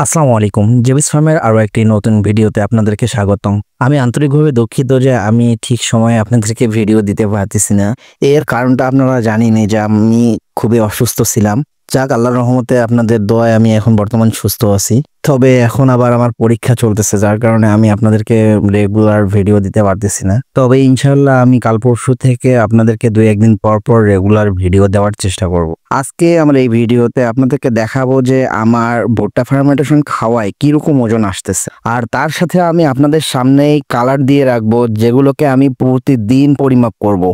আসসালামু আলাইকুম। জেবিস ফার্মের আরো একটি নতুন ভিডিওতে আপনাদেরকে স্বাগতম। আমি আন্তরিকভাবে দুঃখিত যে আমি ঠিক সময়ে আপনাদেরকে ভিডিও দিতে পারতেছি না। এর কারণটা আপনারা জানেনই যে আমি খুবই অসুস্থ ছিলাম। যাক আল্লাহর রহমতে আপনাদের দোয়ায় আমি এখন বর্তমান সুস্থ আছি। তবে এখন আবার আমার পরীক্ষা চলতেছে, যার কারণে আমি আপনাদেরকে রেগুলার ভিডিও দিতে পারতেছি না। তবে ইনশাল্লাহ আমি কাল পরশু থেকে আপনাদেরকে 2-1 দিন পর পর রেগুলার ভিডিও দেওয়ার চেষ্টা করব। আজকে আমরা এই ভিডিওতে আপনাদেরকে দেখাবো যে আমার ভুট্টা ফার্মেন্টেশন খাওয়ায় কিরকম ওজন আসতেছে, আর তার সাথে আমি আপনাদের সামনেই কালার দিয়ে রাখবো যেগুলোকে আমি প্রতিদিন পরিমাপ করব।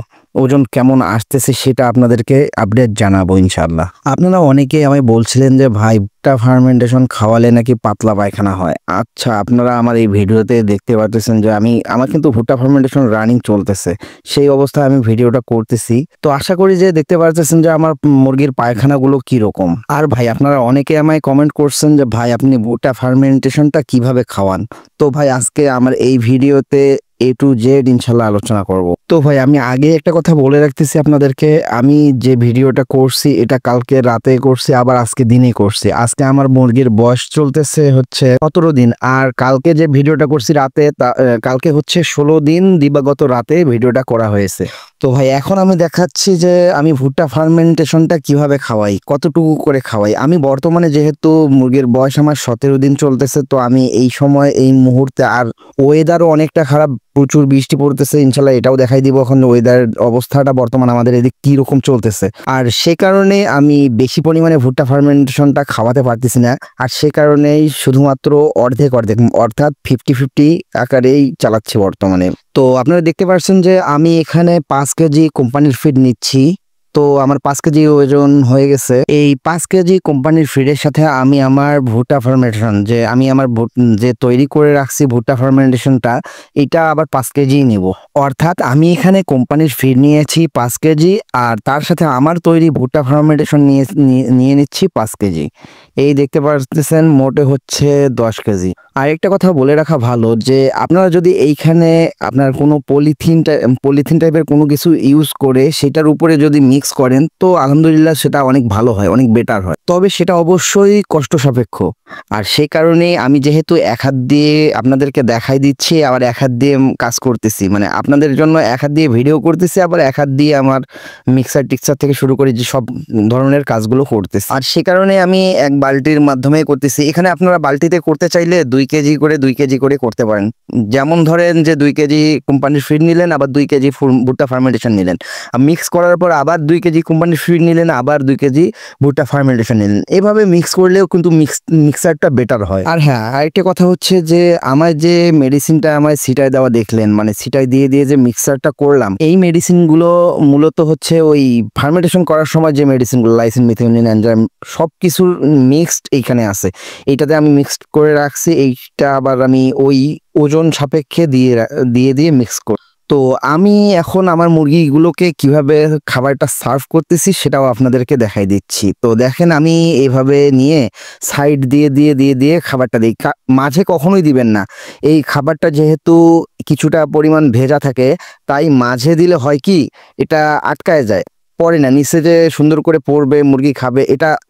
ওজন কেমন আসতেছে সেটা আপনাদেরকে আপডেট জানাবো ইনশাল্লাহ। আপনারা অনেকেই আমায় বলছিলেন যে ভাই ভুট্টা ফার্মেন্টেশন খাওয়ালে নাকি পাতলা পায়খানা হয়। আচ্ছা, আপনারা আমার এই ভিডিওতে দেখতে পাচ্ছেন যে আমার কিন্তু ভুট্টা ফার্মেন্টেশন রানিং চলতেছে, সেই অবস্থায় আমি ভিডিওটা করতেছি। তো আশা করি যে দেখতে পাচ্ছেন যে আমার মুরগির পায়খানাগুলো কি রকম। আর ভাই আপনারা অনেকে আমায় কমেন্ট করছেন যে ভাই আপনি ভুট্টা ফার্মেন্টেশনটা কিভাবে খাওয়ান। তো ভাই আজকে আমার এই ভিডিওতে A to Z ইনশাল্লাহ আলোচনা করব। তো ভাই আমি আগে একটা কথা বলে রাখতেছি আপনাদেরকে, আমি যে ভিডিওটা করছি এটা কালকে রাতে করছি, আবার আজকে দিনে করছি। আজকে আমার মুরগির বয়স চলতেছে হচ্ছে 17 দিন, আর কালকে যে ভিডিওটা করছি রাতে কালকে হচ্ছে 16 দিন দিবাগত রাতে ভিডিওটা করা হয়েছে। তো ভাই এখন আমি দেখাচ্ছি যে আমি ভুট্টা ফার্মেন্টেশনটা কিভাবে খাওয়াই, কতটুকু করে খাওয়াই। আমি বর্তমানে যেহেতু মুরগির বয়স আমার 17 দিন চলতেছে, তো আমি এই সময় এই মুহূর্তে আর ওয়েদারও অনেকটা খারাপ, প্রচুর বৃষ্টি পড়তেছে। ইনশাল্লাহ এটাও দেখাই দিব এখন ওয়েদার অবস্থাটা বর্তমান আমাদের এদিক কি রকম চলতেছে। আর সে কারণে আমি বেশি পরিমাণে ভুট্টা ফার্মেন্টেশনটা খাওয়াতে পারতেছি না, আর সে কারণেই শুধুমাত্র অর্ধেক অর্থাৎ 50-50 আকারেই চালাচ্ছি বর্তমানে। তো আপনারা দেখতে পাচ্ছেন যে আমি এখানে 5 কেজি কোম্পানির ফিড নিচ্ছি। তো আমার 5 কেজি ওজন হয়ে গেছে। এই 5 কেজি কোম্পানির ফিডের সাথে আমি আমার ভুট্টা ফার্মেন্টেশন যে তৈরি করে রাখছি ভুট্টা ফার্মেন্টেশনটা, এটা আবার 5 কেজি নিব। অর্থাৎ আমি এখানে কোম্পানির ফিড নিয়েছি 5 কেজি, আর তার সাথে আমার তৈরি ভুট্টা ফার্মেন্টেশন নিয়ে নিচ্ছি 5 কেজি। এই দেখতে পাচ্ছেন মোটে হচ্ছে 10 কেজি। আর একটা কথা বলে রাখা ভালো যে আপনারা যদি এইখানে আপনার কোনো পলিথিন টাইপের কোনো কিছু ইউজ করে সেটার উপরে যদি মিক্স করেন, তো আলহামদুলিল্লাহ সেটা অনেক ভালো হয়, অনেক বেটার হয়। তবে সেটা অবশ্যই কষ্ট সাপেক্ষ। আর সেই কারণে আমি যেহেতু এক হাত দিয়ে আপনাদেরকে দেখাই দিচ্ছি, আবার এক হাত দিয়ে কাজ করতেছি, মানে আপনাদের জন্য এক হাত দিয়ে ভিডিও করতেছি, আবার এক হাত দিয়ে আমার টিক্সার থেকে শুরু করে যে সব ধরনের কাজগুলো করতেছি। আর সে কারণে আমি এক বালতির মাধ্যমে করতেছি। এখানে আপনারা বালতিতে করতে চাইলে 2 কেজি করে করতে পারেন। যেমন ধরেন যে 2 কেজি কোম্পানির ফিড নিলেন, আবার 2 কেজি ভুট্টা ফার্মেন্টেশন নিলেন, মিক্স করার পর আবার 2 কেজি কোম্পানির ফিড নিলেন, আবার 2 কেজি ভুট্টা ফার্মেন্টেশন নিলেন। এভাবে মিক্স করলেও কিন্তু মিক্সারটা বেটার হয়। আর হ্যাঁ, আরেকটা কথা হচ্ছে যে আমার যে মেডিসিনটা আমায় ছিটায় দেওয়া দেখলেন, মানে ছিটায় দিয়ে যে মিক্সারটা করলাম, এই মেডিসিনগুলো মূলত হচ্ছে ওই ফার্মেন্টেশন করার সময় যে মেডিসিনগুলো লাইসিন, মিথিওনিন, এনজাইম সব কিছুর মিক্সড এইখানে আছে। এইটাতে আমি মিক্সড করে রাখছি। এইটা আবার আমি ওই ওজন সাপেক্ষে দিয়ে মিক্স করি। তো আমি এখন আমার মুরগিগুলোকে কিভাবে খাবারটা সার্ভ করতেছি সেটাও আপনাদেরকে দেখাই দিচ্ছি। তো দেখেন আমি এইভাবে নিয়ে সাইড দিয়ে খাবারটা দিই। মাঝে কখনোই দিবেন না। এই খাবারটা যেহেতু কিছুটা পরিমাণ ভেজা থাকে, তাই মাঝে দিলে হয় কি এটা আটকায় যায়, পড়ে না নিচে, যে সুন্দর করে পড়বে মুরগি খাবে,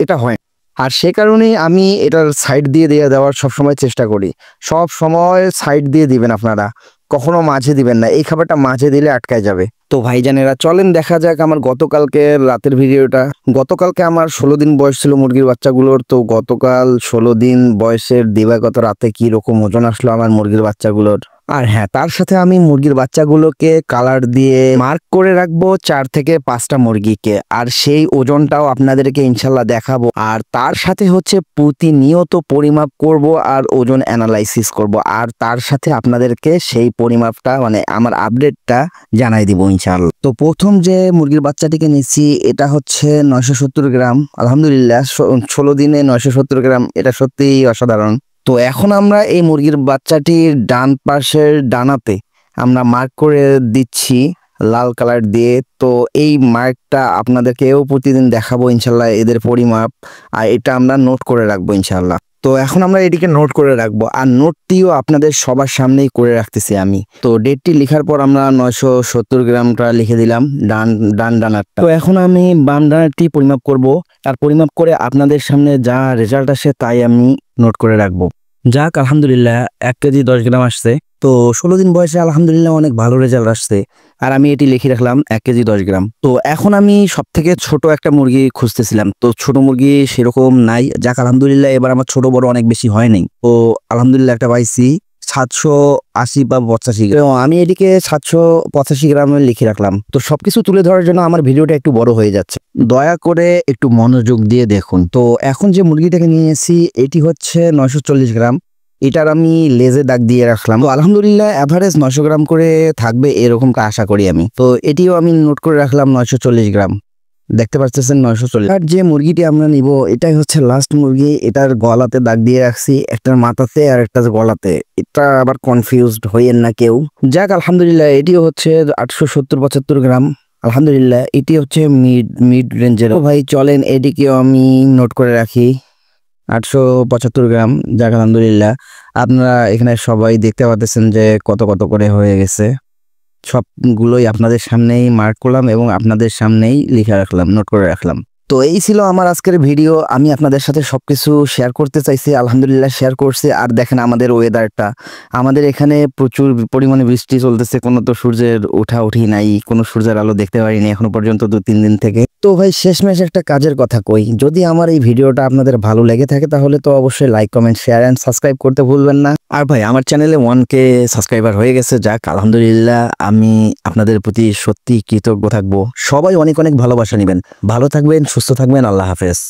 এটা হয়। আর সে কারণেই আমি এটার সাইড দিয়ে দেওয়ার সবসময় চেষ্টা করি। সব সময় সাইড দিয়ে দিবেন আপনারা, কখনো মাঝে দিবেন না। এই খাবারটা মাঝে দিলে আটকায় যাবে। তো ভাইজানেরা চলেন দেখা যাক আমার গতকালকে রাতের ভিডিওটা। গতকালকে আমার 16 দিন বয়স ছিল মুরগির বাচ্চাগুলোর। তো গতকাল 16 দিন বয়সের দিবাগত রাতে কি রকম ওজন আসলো আমার মুরগির বাচ্চাগুলোর। আর হ্যাঁ, তার সাথে আমি মুরগির বাচ্চাগুলোকে কালার দিয়ে মার্ক করে রাখবো 4 থেকে 5টা মুরগিকে, আর সেই ওজনটাও আপনাদেরকে ইনশাল্লাহ দেখাবো। আর তার সাথে হচ্ছে প্রতিনিয়ত পরিমাপ করব আর ওজন অ্যানালাইসিস করব, আর তার সাথে আপনাদেরকে সেই পরিমাপটা মানে আমার আপডেটটা জানাই দিব ইনশাল্লাহ। তো প্রথম যে মুরগির বাচ্চাটিকে নিচ্ছি এটা হচ্ছে 970 গ্রাম। আলহামদুলিল্লাহ 16 দিনে 970 গ্রাম, এটা সত্যিই অসাধারণ। তো এখন আমরা এই মুরগির বাচ্চাটির ডান পাশের ডানাতে আমরা মার্ক করে দিচ্ছি লাল কালার দিয়ে। তো এই মার্কটা আপনাদেরকেও প্রতিদিন দেখাবো ইনশাল্লাহ, এদের পরিমাপ, আর এটা আমরা নোট করে রাখবো ইনশাল্লাহ। তো এখন আমরা এটিকে নোট করে রাখবো, আর নোটটিও আপনাদের সবার সামনেই করে রাখতেছি আমি। তো ডেটটি লেখার পর আমরা 970 গ্রামটা লিখে দিলাম, ডান ডানারটা। তো এখন আমি বাম ডানারটি পরিমাপ করব, আর পরিমাপ করে আপনাদের সামনে যা রেজাল্ট আসে তাই আমি নোট করে রাখবো। যাক আলহামদুলিল্লাহ 1 কেজি 10 গ্রাম আসছে। তো 16 দিন বয়সে আলহামদুলিল্লাহ অনেক ভালো রেজাল্ট আসছে, আর আমি এটি লিখে রাখলাম 1 কেজি 10 গ্রাম। তো এখন আমি সব থেকে ছোট একটা মুরগি খুঁজতেছিলাম, তো ছোট মুরগি সেরকম নাই। যাক আলহামদুলিল্লাহ এবার আমার ছোট বড় অনেক বেশি হয় নাই। তো আলহামদুলিল্লাহ একটা পাইছি 780 বা 85 গ্রাম। আমি এটিকে 785 গ্রামে লিখে রাখলাম। তো সবকিছু তুলে ধরার জন্য আমার ভিডিওটা একটু বড় হয়ে যাচ্ছে, দয়া করে একটু মনোযোগ দিয়ে দেখুন। তো এখন যে মুরগিটাকে নিয়েছি এটি হচ্ছে 940 গ্রাম। এটার আমি লেজে দাগ দিয়ে রাখলাম। তো আলহামদুলিল্লাহ এভারেজ 900 গ্রাম করে থাকবে এরকমটা আশা করি আমি। তো এটিও আমি নোট করে রাখলাম 940 গ্রাম। দেখতে পাচ্ছেন 940। আর যে মুরগিটি আমরা নিব এটাই হচ্ছে লাস্ট মুরগি। এটার গলাতে দাগ দিয়ে রাখছি, একটার মাথাতে আর একটা গলাতে। এটা আবার কনফিউজড হইয়েন না কেউ। যাক আলহামদুলিল্লাহ এটিও হচ্ছে 870-75 গ্রাম। আলহামদুলিল্লাহ এটি হচ্ছে মিড রেঞ্জের। ভাই চলেন এটিকেও আমি নোট করে রাখি 875 গ্রাম। যাক আলহামদুলিল্লাহ আপনারা এখানে সবাই দেখতে পাচ্ছেন যে কত কত করে হয়ে গেছে। সবগুলোই আপনাদের সামনেই মার্ক করলাম এবং আপনাদের সামনেই লিখে রাখলাম, নোট করে রাখলাম। তো এই ছিল আমার আজকের ভিডিও। আমি আপনাদের সাথে সবকিছু শেয়ার করতে চাইছি, আলহামদুলিল্লাহ শেয়ার করছি। আর দেখেন আমাদের ওয়েদারটা, আমাদের এখানে প্রচুর পরিমাণে বৃষ্টি চলতেছে, কোনো তো সূর্যের উঠি নাই, কোনো সূর্যের আলো দেখতে পারিনি এখনো পর্যন্ত 2-3 দিন থেকে। তো ভাই শেষমেশ একটা কাজের কথা কই, যদি আমার এই ভিডিওটা আপনাদের ভালো লেগে থাকে তাহলে তো অবশ্যই like, comment, share and subscribe করতে ভুলবেন না। আর ভাই আমার চ্যানেলে 1K সাবস্ক্রাইবার হয়ে গেছে। যাক আলহামদুলিল্লাহ আমি আপনাদের প্রতি সত্যি কৃতজ্ঞ থাকবো। সবাই অনেক অনেক ভালোবাসা নেবেন। ভালো থাকবেন, সুস্থ থাকবেন। আল্লাহ হাফেজ।